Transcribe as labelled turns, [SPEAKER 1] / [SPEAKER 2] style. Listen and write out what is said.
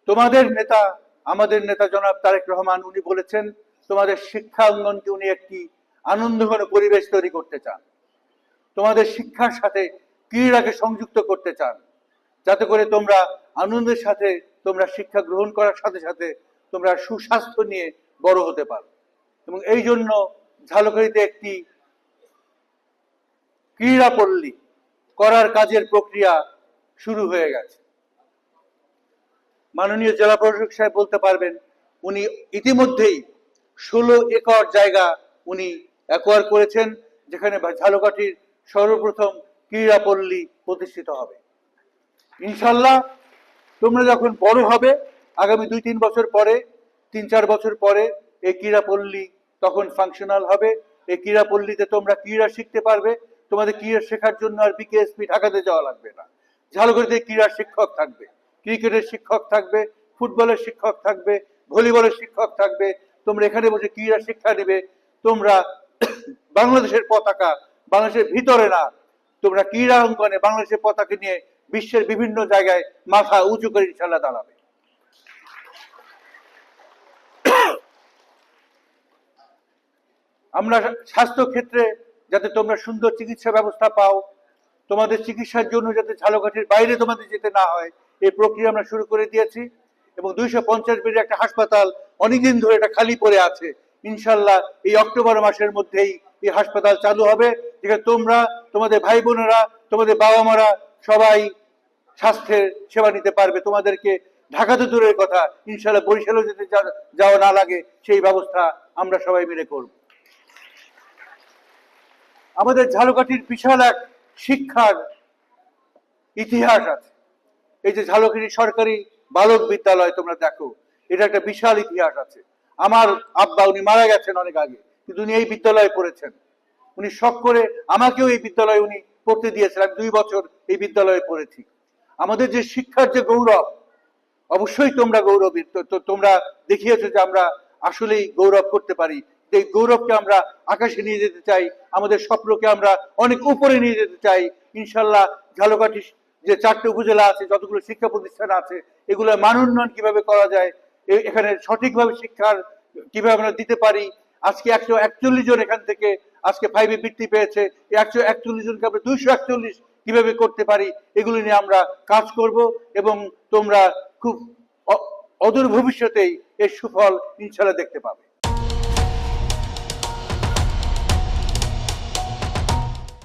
[SPEAKER 1] তোমাদের নেতা, আমাদের নেতা জনাব তারেক রহমান, উনি বলেছেন তোমাদের শিক্ষা অঙ্গনকে উনি একটি আনন্দঘন পরিবেশ তৈরি করতে চান। তোমাদের শিক্ষার সাথে ক্রীড়াকে সংযুক্ত করতে চান, যাতে করে তোমরা আনন্দের সাথে তোমরা শিক্ষা গ্রহণ করার সাথে সাথে তোমরা সুস্বাস্থ্য নিয়ে বড় হতে পারো। এবং এই জন্য ঝালকাঠিতে একটি ক্রীড়া পল্লী করার কাজের প্রক্রিয়া শুরু হয়ে গেছে। মাননীয় জেলা প্রশাসক সাহেব বলতে পারবেন, উনি ইতিমধ্যেই 16 একর জায়গা উনি অ্যাকোয়ার করেছেন, যেখানে ঝালকাঠির সর্বপ্রথম ক্রীড়া পল্লী প্রতিষ্ঠিত হবে। ইনশাল্লাহ তোমরা যখন বড় হবে, আগামী 2-3 বছর পরে, 3-4 বছর পরে এই ক্রীড়া পল্লী তখন ফাংশনাল হবে। এই ক্রীড়া পল্লীতে তোমরা ক্রীড়া শিখতে পারবে। তোমাদের ক্রীড়া শেখার জন্য আর বিকেএসপি ঢাকাতে যাওয়া লাগবে না। ঝালকাঠিতে ক্রীড়া শিক্ষক থাকবে, ক্রিকেটের শিক্ষক থাকবে, ফুটবলের শিক্ষক থাকবে, ভলিবলের শিক্ষক থাকবে। তোমরা এখানে বসে ক্রীড়া শিক্ষা নেবে। তোমরা বাংলাদেশের পতাকা বাংলাদেশের ভিতরে না, তোমরা ক্রীড়া অঙ্গনে বাংলাদেশের পতাকা নিয়ে বিশ্বের বিভিন্ন জায়গায় মাথা উঁচু করে ইনশাল্লাহ দাঁড়াবে। আমরা স্বাস্থ্য ক্ষেত্রে যাতে তোমরা সুন্দর চিকিৎসা ব্যবস্থা পাও, তোমাদের চিকিৎসার জন্য যাতে ঝালকাঠির বাইরে তোমাদের যেতে না হয়, এই প্রক্রিয়া আমরা শুরু করে দিয়েছি। এবং 250 বেডের একটা হাসপাতাল অনেকদিন ধরে এটা খালি পড়ে আছে। ইনশাল্লাহ এই অক্টোবর মাসের মধ্যেই এই হাসপাতাল চালু হবে, যেখানে তোমরা, তোমাদের ভাই বোনেরা, তোমাদের বাবা মারা সবাই স্বাস্থ্যের সেবা নিতে পারবে। তোমাদেরকে ঢাকাতে দূরের কথা, ইনশাল্লাহ বরিশালও যেতে যাওয়া না লাগে, সেই ব্যবস্থা আমরা সবাই মিলে করব। আমাদের ঝালকাঠির বিশাল এক শিক্ষার ইতিহাস আছে। এই যে ঝালকাঠি সরকারি বালক বিদ্যালয় তোমরা দেখো, এটা একটা বিশাল ইতিহাস আছে। আমার আব্বা, উনি মারা গেছেন অনেক আগে, কিন্তু উনি এই বিদ্যালয়ে পড়েছেন। উনি শখ করে আমাকেও এই বিদ্যালয়ে উনি পড়তে দিয়েছিলেন। 2 বছর এই বিদ্যালয়ে পড়েছি। আমাদের যে শিক্ষার যে গৌরব, অবশ্যই তোমরা গৌরবী। তোমরা দেখিয়েছো যে আমরা আসলেই গৌরব করতে পারি। এই গৌরবকে আমরা আকাশে নিয়ে যেতে চাই, আমাদের স্বপ্নকে আমরা অনেক উপরে নিয়ে যেতে চাই। ইনশাল্লাহ ঝালকাঠি যে 4টে উপজেলা আছে, যতগুলো শিক্ষা প্রতিষ্ঠান আছে, এগুলো মান উন্নয়ন কিভাবে করা যায়, এখানে সঠিকভাবে শিক্ষার কিভাবে আমরা দিতে পারি। আজকে 141 জন এখান থেকে আজকে 5-এ বৃত্তি পেয়েছে। 141 জনকে আমরা 241 কিভাবে করতে পারি, এগুলো নিয়ে আমরা কাজ করব। এবং তোমরা খুব অদূর ভবিষ্যতেই এর সুফল ইনশাল্লাহ দেখতে পাবে।